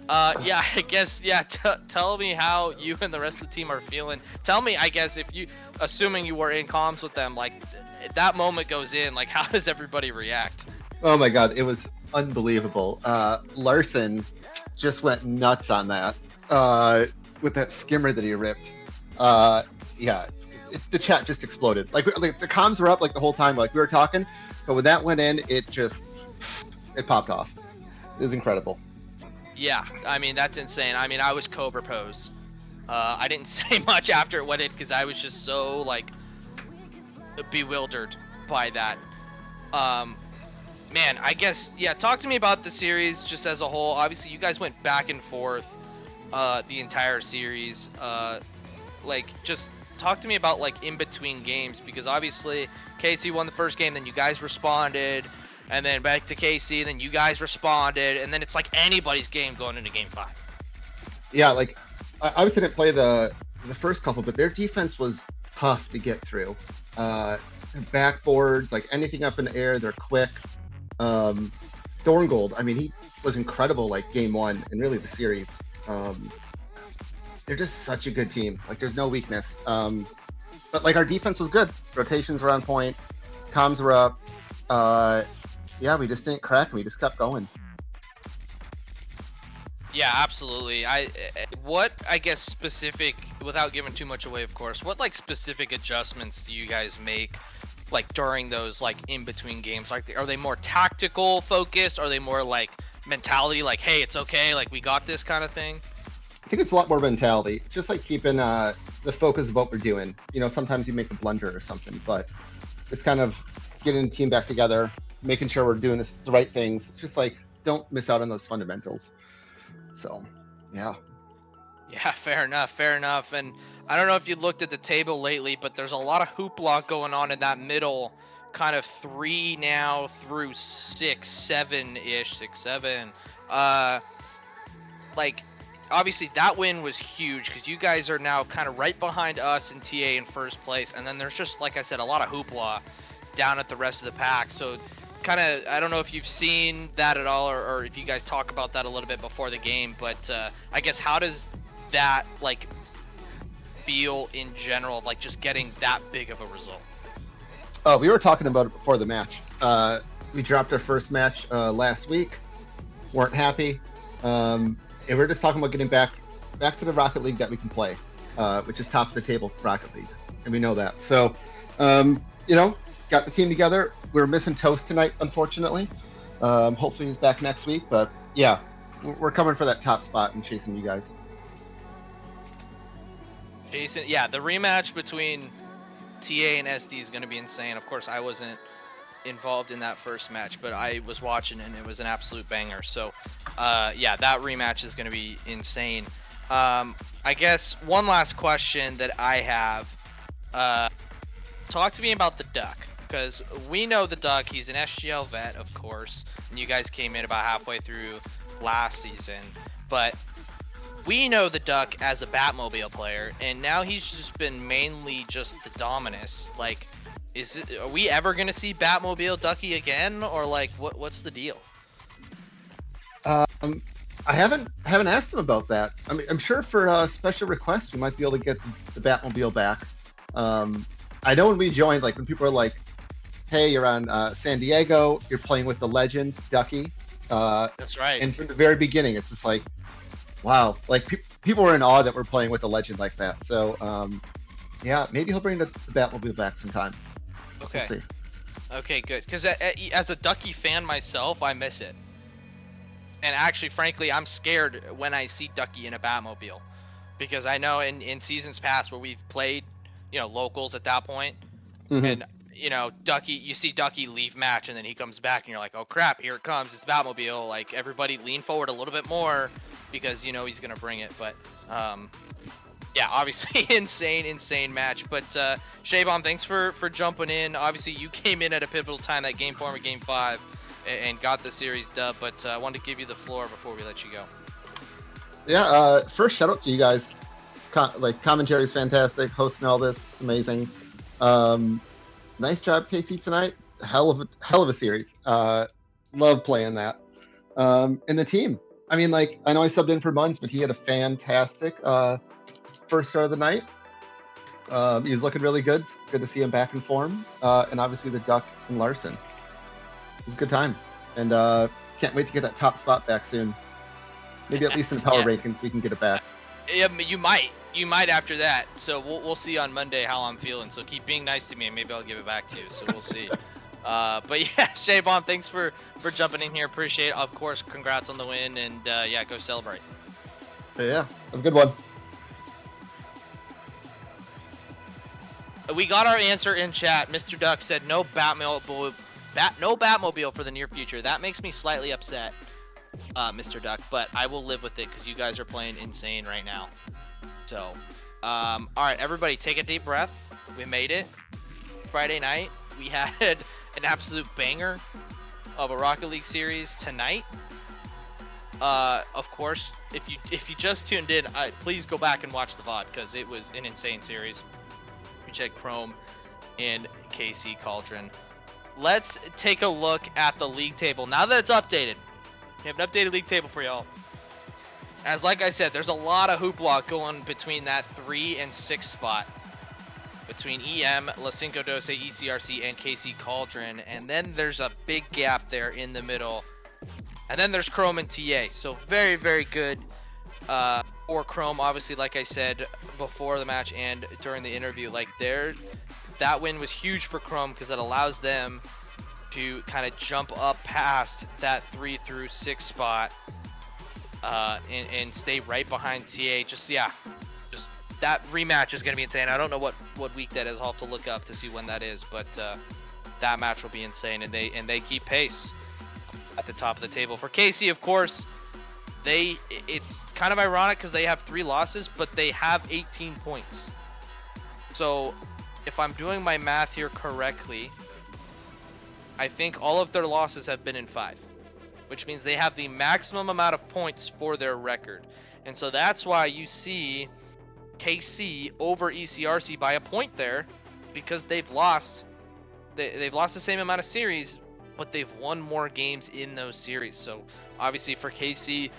Yeah, I guess, yeah, tell me how you and the rest of the team are feeling. Tell me, I guess, if you, assuming you were in comms with them, like, that moment goes in, like, how does everybody react? Oh my God, it was unbelievable. Larson just went nuts on that with that skimmer that he ripped. Yeah, the chat just exploded. Like the comms were up like the whole time, like we were talking, but when that went in, it popped off. It was incredible. Yeah, I mean, that's insane. I mean, I was Cobra Pose. I didn't say much after it went in because I was just so, like, bewildered by that. Um, Man, I guess, yeah, talk to me about the series just as a whole. Obviously, you guys went back and forth the entire series. Like, just talk to me about, like, in between games, because obviously KC won the first game, then you guys responded, and then back to KC, then you guys responded, and then it's like anybody's game going into game 5. Yeah, like I obviously didn't play the first couple, but their defense was tough to get through. Backboards, like anything up in the air, they're quick. Thorngold, I mean, he was incredible like game 1 and really the series. They're just such a good team. Like there's no weakness. But like our defense was good. Rotations were on point. Comms were up. Yeah, we just didn't crack. We just kept going. Yeah, absolutely. What, I guess, specific, without giving too much away, of course, what, like, specific adjustments do you guys make, like, during those, like, in-between games? Like, are they more tactical focused? Are they more, like, mentality, like, hey, it's okay, like, we got this kind of thing? I think it's a lot more mentality. It's just like keeping the focus of what we're doing. You know, sometimes you make a blunder or something, but just kind of getting the team back together, making sure we're doing the right things. It's just like, don't miss out on those fundamentals. So, yeah. Yeah, fair enough, fair enough. And I don't know if you looked at the table lately, but there's a lot of hoopla going on in that middle kind of 3 now through 6, 7-ish, 6, 7. Like, obviously that win was huge because you guys are now kind of right behind us and TA in first place. And then there's just, like I said, a lot of hoopla down at the rest of the pack. So kind of, I don't know if you've seen that at all, or if you guys talk about that a little bit before the game, but I guess how does that, like, feel in general, like just getting that big of a result? Oh, we were talking about it before the match. We dropped our first match last week. Weren't happy. And we are just talking about getting back to the Rocket League that we can play, which is top of the table Rocket League, and we know that. So, you know, got the team together. We're missing Toast tonight, unfortunately. Hopefully he's back next week, but yeah, we're coming for that top spot and chasing you guys. Jason, yeah, the rematch between TA and SD is going to be insane. Of course, I wasn't involved in that first match, but I was watching and it was an absolute banger. So, yeah, that rematch is going to be insane. I guess one last question that I have. Talk to me about the Duck, because we know the Duck. He's an SGL vet, of course, and you guys came in about halfway through last season, but we know the Duck as a Batmobile player, and now he's just been mainly just the Dominus. Like, are we ever gonna see Batmobile Ducky again, or like, what's the deal? I haven't asked him about that. I mean, I'm sure for a special request we might be able to get the Batmobile back. I know when we joined, like when people are like, "Hey, you're on San Diego. You're playing with the legend Ducky." That's right. And from the very beginning, it's just like, wow, like people were in awe that we're playing with a legend like that. So, yeah, maybe he'll bring the Batmobile back sometime. Okay. We'll see. Okay, good. Because as a Ducky fan myself, I miss it. And actually, frankly, I'm scared when I see Ducky in a Batmobile, because I know in seasons past where we've played, you know, locals at that point, and you know, Ducky, you see Ducky leave match and then he comes back and you're like, oh crap, here it comes, it's Batmobile. Like, everybody lean forward a little bit more because you know he's gonna bring it. But Yeah, obviously insane match. But Shaybon, thanks for jumping in. Obviously, you came in at a pivotal time, that game 4 and game 5, and got the series dub. But I wanted to give you the floor before we let you go. Yeah, first shout out to you guys. Commentary is fantastic. Hosting all this, it's amazing. Nice job, Casey, tonight. Hell of a series. Love playing that. And the team. I mean, like, I know I subbed in for Muns, but he had a fantastic first start of the night. He was looking really good. Good to see him back in form. And obviously the Duck and Larson. It was a good time. And can't wait to get that top spot back soon. Maybe at least in the power rankings we can get it back. Yeah, you might after that. So we'll see on Monday how I'm feeling. So keep being nice to me, and maybe I'll give it back to you. So we'll see. But yeah, Shaybon, thanks for jumping in here. Appreciate it. Of course, congrats on the win, and yeah, go celebrate. Yeah, have a good one. We got our answer in chat. Mr. Duck said no Batmobile for the near future. That makes me slightly upset, Mr. Duck, but I will live with it because you guys are playing insane right now. So, all right, everybody, take a deep breath. We made it. Friday night, we had an absolute banger of a Rocket League series tonight. Of course, if you just tuned in, please go back and watch the VOD because it was an insane series. We checked Chrome and KC Cauldron. Let's take a look at the league table now that it's updated. We have an updated league table for y'all. As like I said, there's a lot of hoopla going between that 3 and 6 spot. Between EM, La Cinco Doce, ECRC, and KC Cauldron. And then there's a big gap there in the middle. And then there's Chrome and TA. So very, very good for Chrome. Obviously, like I said before the match and during the interview, like that win was huge for Chrome because it allows them to kind of jump up past that 3 through 6 spot and stay right behind TA. Just that rematch is going to be insane. I don't know what week that is. I'll have to look up to see when that is, but that match will be insane, and they keep pace at the top of the table. For KC, of course, it's kind of ironic because they have 3 losses, but they have 18 points. So if I'm doing my math here correctly, I think all of their losses have been in 5, which means they have the maximum amount of points for their record. And so that's why you see KC over ECRC by a point there, because they've lost the same amount of series, but they've won more games in those series. So obviously for KC,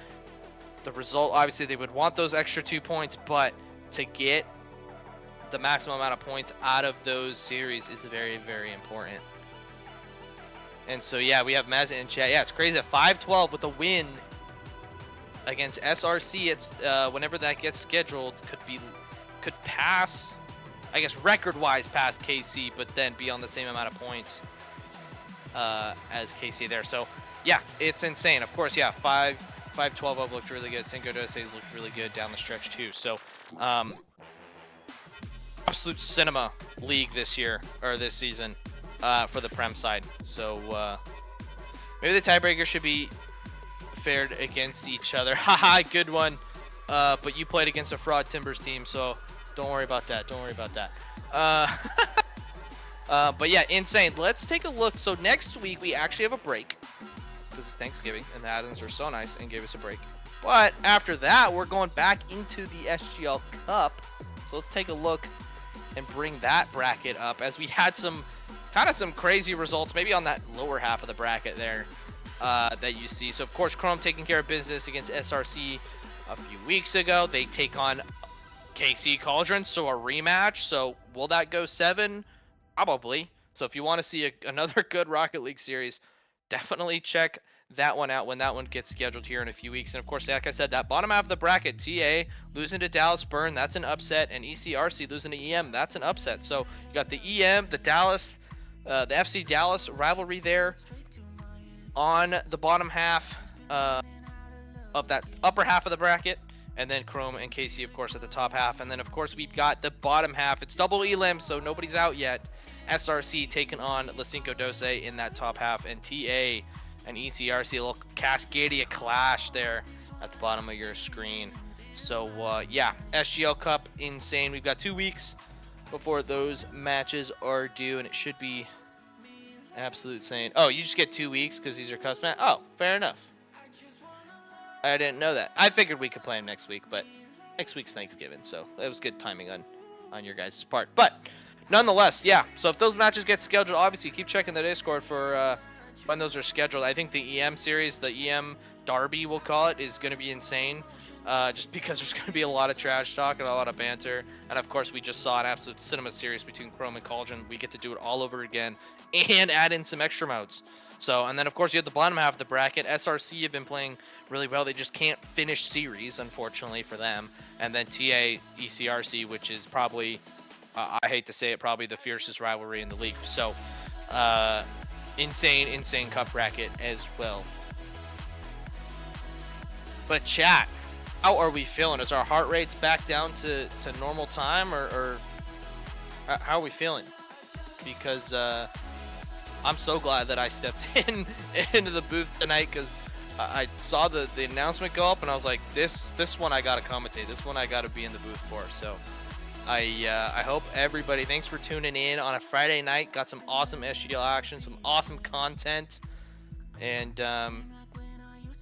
the result, obviously they would want those extra 2 points, but to get the maximum amount of points out of those series is very, very important. And so yeah, we have Maz in chat. Yeah, it's crazy. 5-12 with a win against SRC. It's whenever that gets scheduled, could pass, I guess record-wise pass KC, but then be on the same amount of points as KC there. So yeah, it's insane. Of course, yeah, 5-12 have looked really good. Cinco Doce's looked really good down the stretch too. So absolute cinema league this year, or this season, for the Prem side. So maybe the tiebreaker should be fared against each other. Haha, good one. But you played against a fraud Timbers team, so don't worry about that. Don't worry about that. But yeah, insane. Let's take a look. So next week we actually have a break because it's Thanksgiving and the Adams are so nice and gave us a break. But after that, we're going back into the SGL Cup. So let's take a look and bring that bracket up, as we had some crazy results, maybe on that lower half of the bracket there that you see. So of course, Chrome taking care of business against SRC a few weeks ago. They take on KC Cauldron, so a rematch. So will that go 7? Probably. So if you want to see another good Rocket League series, definitely check that one out when that one gets scheduled here in a few weeks. And of course, like I said, that bottom half of the bracket, TA losing to Dallas Burn, that's an upset, and ECRC losing to EM, that's an upset. So you got the EM, the Dallas, the FC Dallas rivalry there on the bottom half of that upper half of the bracket, and then Chrome and KC, of course, at the top half. And then of course we've got the bottom half. It's double elim, so nobody's out yet. SRC taking on La Cinco Doce in that top half, and TA and ECRC, a little Cascadia clash there at the bottom of your screen. So yeah, SGL Cup, insane. We've got 2 weeks before those matches are due, and it should be absolute insane. Oh, you just get 2 weeks because these are custom. Oh, fair enough. I didn't know that. I figured we could play them next week, but next week's Thanksgiving, so it was good timing on your guys' part. But nonetheless, yeah. So if those matches get scheduled, obviously keep checking the Discord for when those are scheduled. I think the EM series, the EM Derby, we'll call it, is going to be insane. Just because there's going to be a lot of trash talk and a lot of banter. And of course, we just saw an absolute cinema series between Chrome and Cauldron. We get to do it all over again and add in some extra modes. So, and then of course you have the bottom half of the bracket. SRC have been playing really well. They just can't finish series, unfortunately for them. And then TA ECRC, which is probably, I hate to say it, probably the fiercest rivalry in the league. So, insane cup bracket as well. But chat, how are we feeling? Is our heart rates back down to normal time, or how are we feeling? Because I'm so glad that I stepped into the booth tonight, because I saw the announcement go up and I was like, this one I gotta commentate. This one I gotta be in the booth for. So I hope everybody, thanks for tuning in on a Friday night. Got some awesome SGL action, some awesome content, and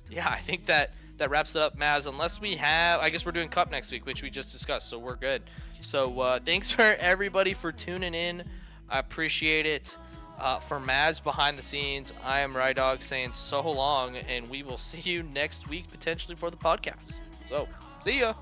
yeah, I think that wraps it up, Maz. Unless we have, I guess we're doing Cup next week, which we just discussed, so we're good. So thanks for everybody for tuning in. I appreciate it. For Maz behind the scenes, I am Rydog saying so long, and we will see you next week potentially for the podcast. So, see ya.